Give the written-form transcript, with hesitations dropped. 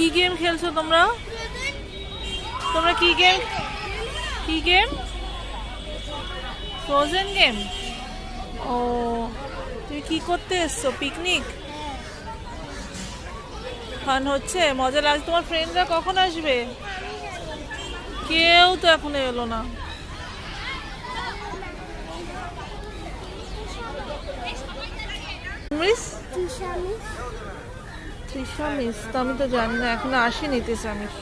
কি গেম খেলছো তোমরা? তোমরা কি গেম? কি গেম? Frozen game. ও, তুমি কি করতে এসছো? পিকনিক ফান হচ্ছে, মজা লাগছে। তোমার ফ্রেন্ডরা কখন আসবে? কেউ তো এখনো এলো না। মিস তৃষা মিস তো আমি তো জানি না, এখনো আসেনি তৃষা মিস।